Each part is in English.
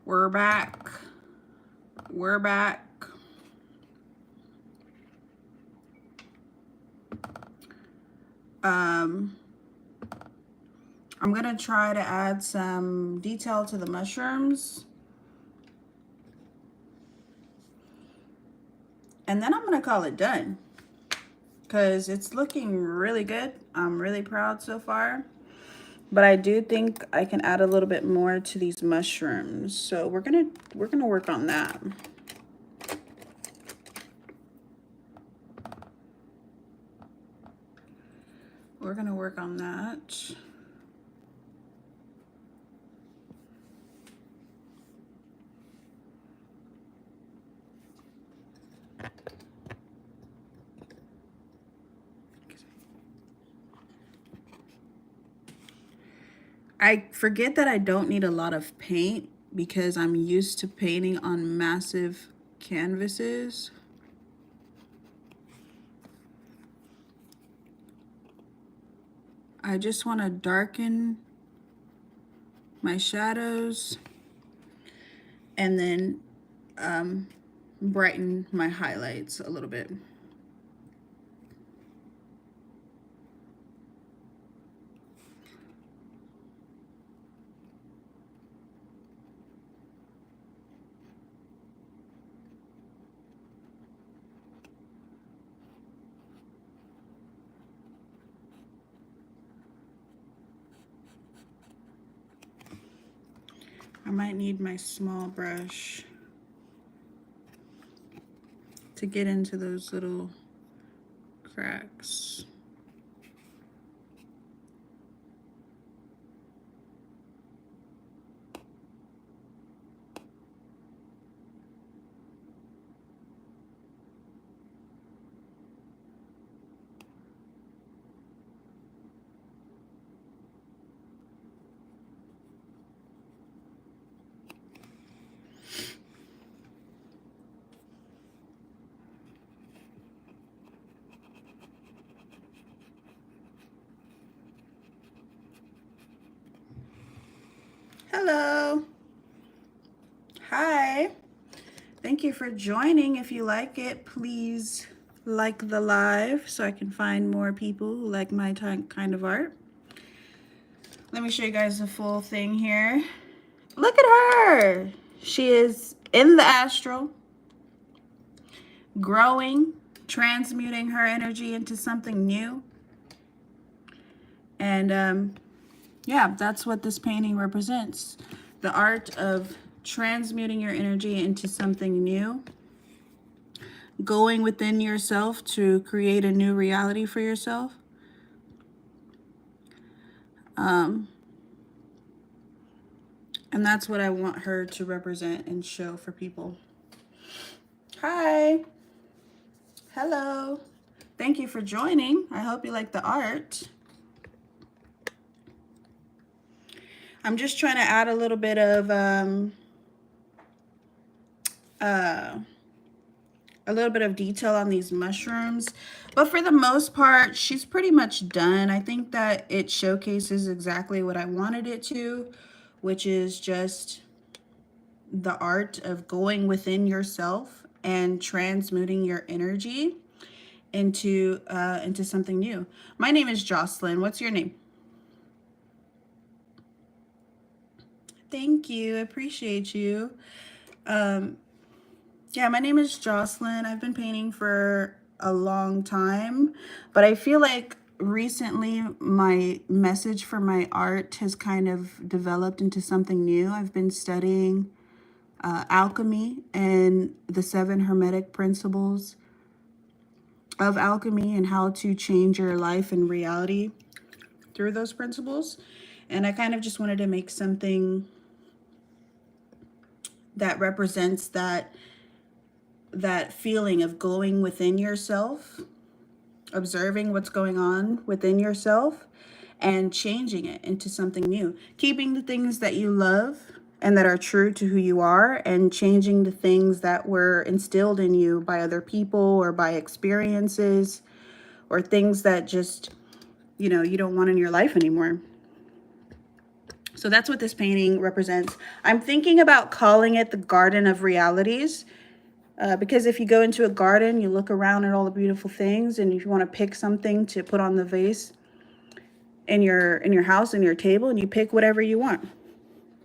We're back. We're back. I'm going to try to add some detail to the mushrooms. And then I'm going to call it done. Because it's looking really good. I'm really proud so far. But I do think I can add a little bit more to these mushrooms. So we're gonna work on that. We're gonna work on that. I forget that I don't need a lot of paint because I'm used to painting on massive canvases. I just want to darken my shadows and then brighten my highlights a little bit. I might need my small brush to get into those little cracks. Hello. Hi. Thank you for joining. If you like it, please like the live so I can find more people who like my kind of art. Let me show you guys the full thing here. Look at her. She is in the astral, growing, transmuting her energy into something new. And yeah, that's what this painting represents. The art of transmuting your energy into something new. Going within yourself to create a new reality for yourself. And that's what I want her to represent and show for people. Hi. Hello. Thank you for joining. I hope you like the art. I'm just trying to add a little bit of detail on these mushrooms, but for the most part, she's pretty much done. I think that it showcases exactly what I wanted it to, which is just the art of going within yourself and transmuting your energy into something new. My name is Jocelyn. What's your name? Thank you. I appreciate you. Yeah, my name is Jocelyn. I've been painting for a long time, but I feel like recently my message for my art has kind of developed into something new. I've been studying alchemy and the 7 hermetic principles of alchemy and how to change your life and reality through those principles. And I kind of just wanted to make something that represents that feeling of going within yourself, observing what's going on within yourself and changing it into something new, keeping the things that you love and that are true to who you are, and changing the things that were instilled in you by other people or by experiences or things that just, you know, you don't want in your life anymore. So that's what this painting represents. I'm thinking about calling it the Garden of Realities, because if you go into a garden, you look around at all the beautiful things, and if you want to pick something to put on the vase in your house, in your table, and you pick whatever you want.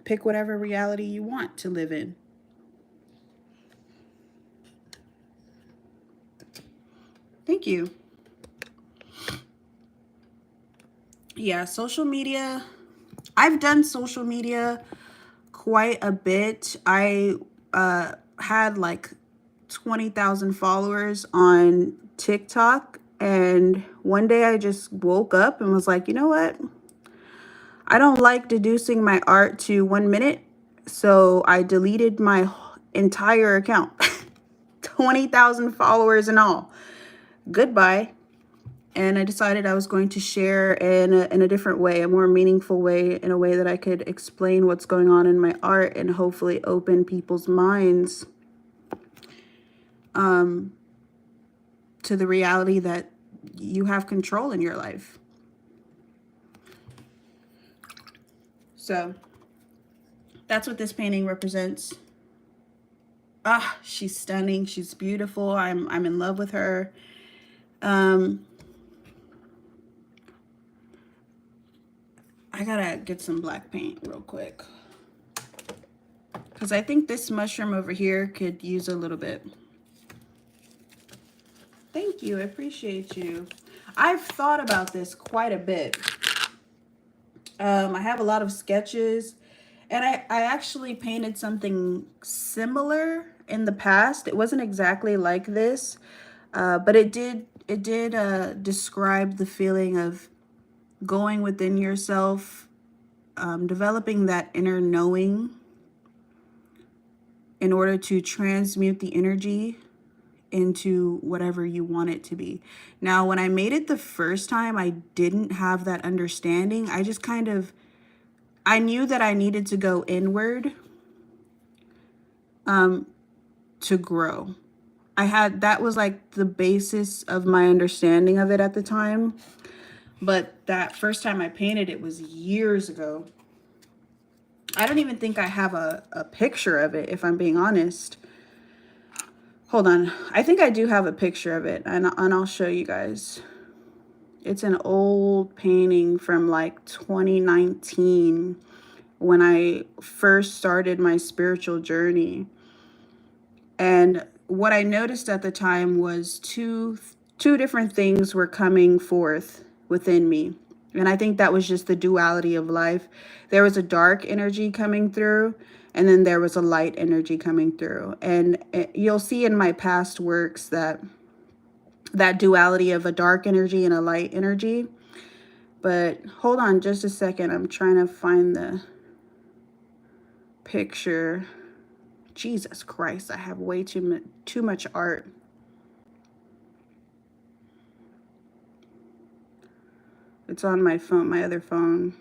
Pick whatever reality you want to live in. Thank you. Yeah, social media. I've done social media quite a bit. I had like 20,000 followers on TikTok, and one day I just woke up and was like, you know what? I don't like deducing my art to 1 minute, so I deleted my entire account. 20,000 followers and all. Goodbye. And I decided I was going to share in a different way, a more meaningful way, in a way that I could explain what's going on in my art and hopefully open people's minds to the reality that you have control in your life. So that's what this painting represents. Ah, she's stunning. She's beautiful. I'm in love with her. I gotta get some black paint real quick, because I think this mushroom over here could use a little bit. Thank you. I appreciate you. I've thought about this quite a bit. I have a lot of sketches, and I actually painted something similar in the past. It wasn't exactly like this, but it did describe the feeling of going within yourself, developing that inner knowing in order to transmute the energy into whatever you want it to be. Now, when I made it the first time, I didn't have that understanding. I just I knew that I needed to go inward to grow. That was like the basis of my understanding of it at the time. But that first time I painted it was years ago. I don't even think I have a picture of it, if I'm being honest. Hold on. I think I do have a picture of it, and I'll show you guys. It's an old painting from like 2019 when I first started my spiritual journey. And what I noticed at the time was two different things were coming forth within me. And I think that was just the duality of life. There was a dark energy coming through, and then there was a light energy coming through. And you'll see in my past works that duality of a dark energy and a light energy. But hold on just a second. I'm trying to find the picture. Jesus Christ, I have way too much art. It's on my phone, my other phone.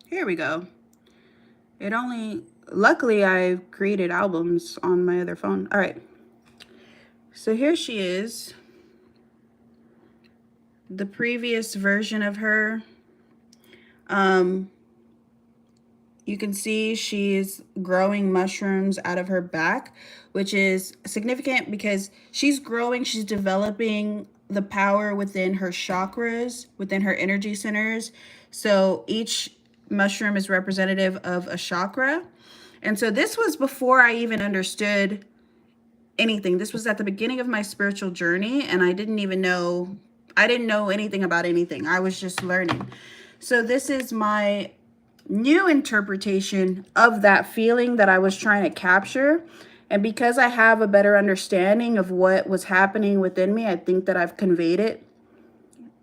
Here we go. Luckily I've created albums on my other phone. All right. So here she is. The previous version of her. You can see she's growing mushrooms out of her back, which is significant because she's growing, she's developing the power within her chakras, within her energy centers. So each mushroom is representative of a chakra. And so this was before I even understood anything. This was at the beginning of my spiritual journey, and I didn't know anything about anything. I was just learning. So this is my new interpretation of that feeling that I was trying to capture. And because I have a better understanding of what was happening within me, I think that I've conveyed it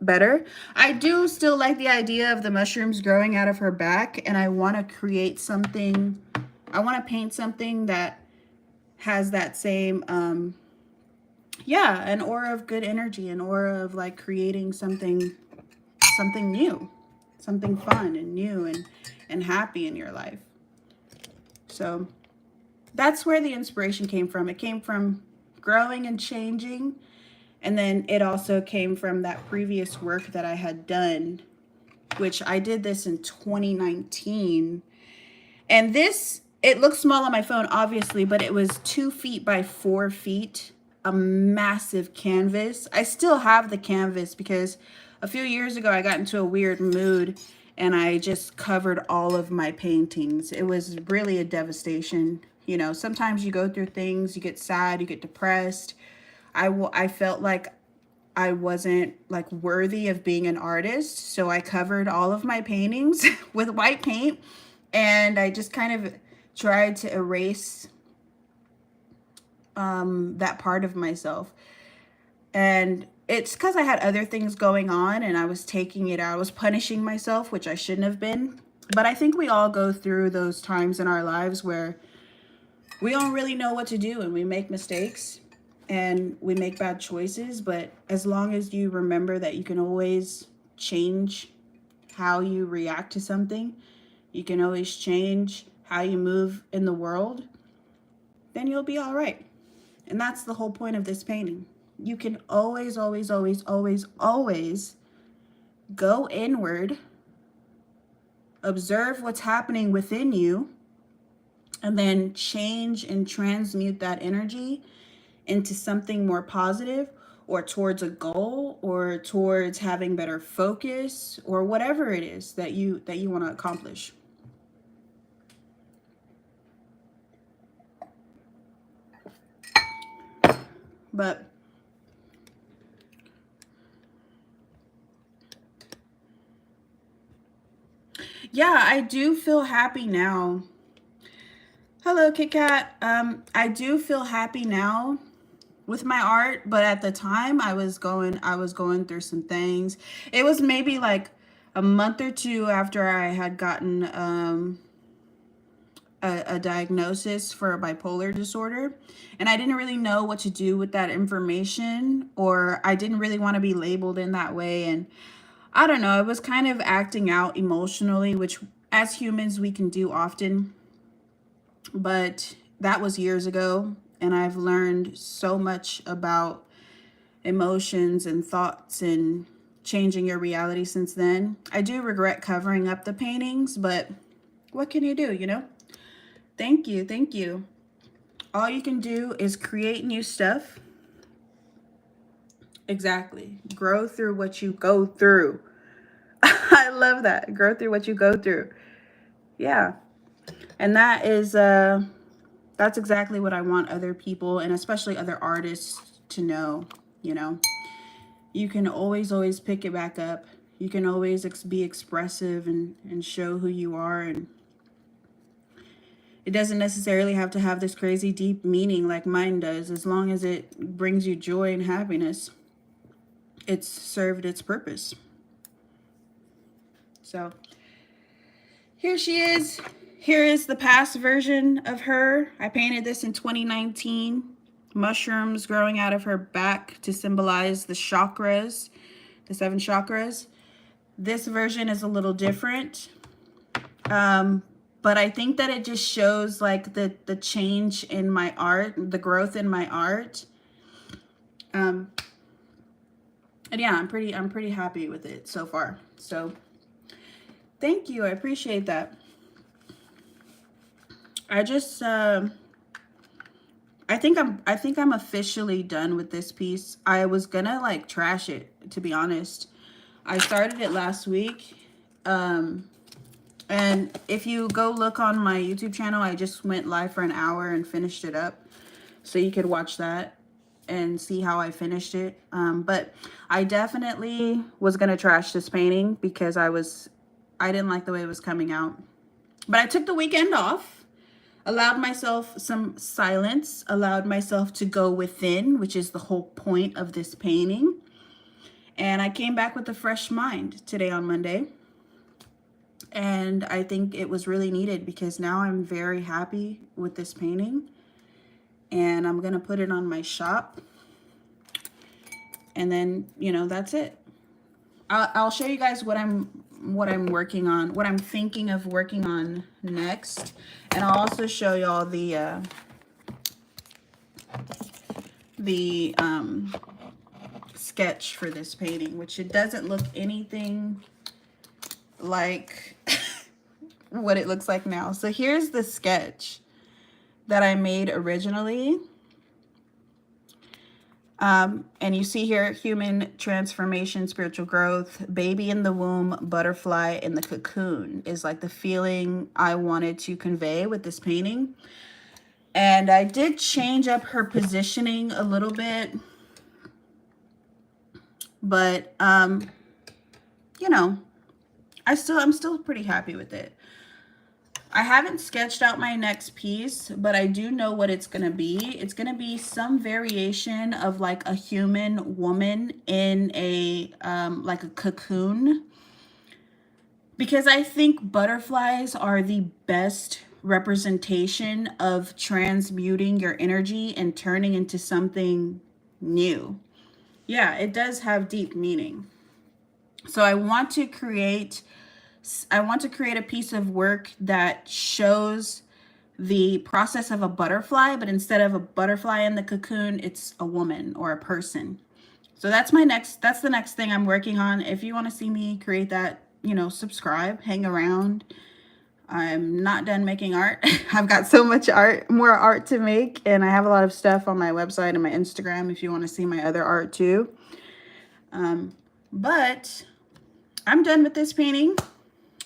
better. I do still like the idea of the mushrooms growing out of her back, and I want to create something. I want to paint something that has that same an aura of good energy, an aura of like creating something new, something fun and new and happy in your life. So that's where the inspiration came from. It came from growing and changing. And then it also came from that previous work that I had done, which I did this in 2019. And this, it looks small on my phone, obviously, but it was 2 feet by 4 feet, a massive canvas. I still have the canvas because a few years ago I got into a weird mood and I just covered all of my paintings. It was really a devastation. You know, sometimes you go through things, you get sad, you get depressed. I felt like I wasn't like worthy of being an artist. So I covered all of my paintings with white paint, and I just kind of tried to erase that part of myself. And it's because I had other things going on and I was taking it out. I was punishing myself, which I shouldn't have been. But I think we all go through those times in our lives where we don't really know what to do and we make mistakes and we make bad choices. But as long as you remember that you can always change how you react to something, you can always change how you move in the world, then you'll be all right. And that's the whole point of this painting. You can always, always, always, always, always go inward, observe what's happening within you, and then change and transmute that energy into something more positive, or towards a goal, or towards having better focus, or whatever it is that you want to accomplish. But yeah, I do feel happy now. Hello, Kit Kat. I do feel happy now with my art, but at the time I was going through some things. It was maybe like a month or two after I had gotten a diagnosis for a bipolar disorder, and I didn't really know what to do with that information, or I didn't really want to be labeled in that way. And I don't know, I was kind of acting out emotionally, which as humans we can do often. But that was years ago, and I've learned so much about emotions and thoughts and changing your reality since then. I do regret covering up the paintings, but what can you do, you know? Thank you, thank you. All you can do is create new stuff. Exactly. Grow through what you go through. I love that. Grow through what you go through. Yeah. And that is that's exactly what I want other people, and especially other artists, to know. You know, you can always pick it back up. You can always be expressive and show who you are, and it doesn't necessarily have to have this crazy deep meaning like mine does. As long as it brings you joy and happiness, it's served its purpose. So here she is. Here is the past version of her. I painted this in 2019. Mushrooms growing out of her back to symbolize the chakras, the 7 chakras. This version is a little different. But I think that it just shows like the change in my art, the growth in my art. And yeah, I'm pretty happy with it so far. So thank you. I appreciate that. I just I think I'm officially done with this piece. I was gonna like trash it, to be honest. I started it last week. And if you go look on my YouTube channel, I just went live for an hour and finished it up. So you could watch that and see how I finished it. But I definitely was gonna trash this painting because I didn't like the way it was coming out. But I took the weekend off. Allowed myself some silence, allowed myself to go within, which is the whole point of this painting. And I came back with a fresh mind today on Monday. And I think it was really needed because now I'm very happy with this painting. And I'm going to put it on my shop. And then, you know, that's it. I'll show you guys what I'm working on, what I'm thinking of working on next. And I'll also show y'all the the sketch for this painting, which it doesn't look anything like what it looks like now. So here's the sketch that I made originally. And you see here, human transformation, spiritual growth, baby in the womb, butterfly in the cocoon is like the feeling I wanted to convey with this painting. And I did change up her positioning a little bit, but you know, I'm still pretty happy with it. I haven't sketched out my next piece, but I do know what it's going to be. It's going to be some variation of like a human woman in a like a cocoon, because I think butterflies are the best representation of transmuting your energy and turning into something new. Yeah, it does have deep meaning. So I want to create a piece of work that shows the process of a butterfly, but instead of a butterfly in the cocoon, it's a woman or a person. So that's the next thing I'm working on. If you want to see me create that, you know, subscribe, hang around. I'm not done making art. I've got so much more art to make, and I have a lot of stuff on my website and my Instagram if you want to see my other art too. But I'm done with this painting,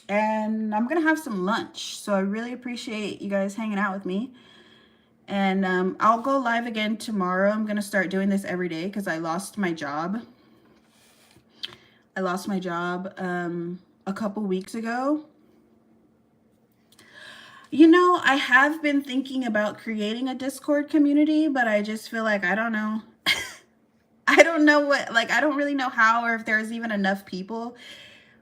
and I'm gonna have some lunch. So I really appreciate you guys hanging out with me. And I'll go live again tomorrow. I'm gonna start doing this every day because I lost my job. A couple weeks ago. You know, I have been thinking about creating a Discord community, but I just feel like I don't know. I don't know what, like, I don't really know how, or if there's even enough people.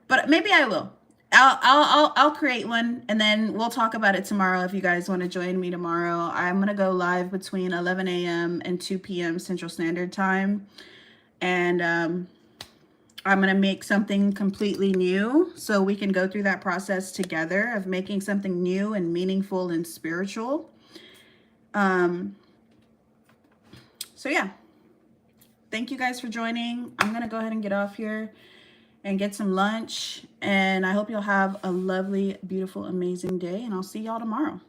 But maybe I will. I'll create one, and then we'll talk about it tomorrow if you guys want to join me tomorrow. I'm going to go live between 11 a.m. and 2 p.m. Central Standard Time. And I'm going to make something completely new so we can go through that process together of making something new and meaningful and spiritual. So yeah, thank you guys for joining. I'm going to go ahead and get off here and get some lunch. And I hope you'll have a lovely, beautiful, amazing day. And I'll see y'all tomorrow.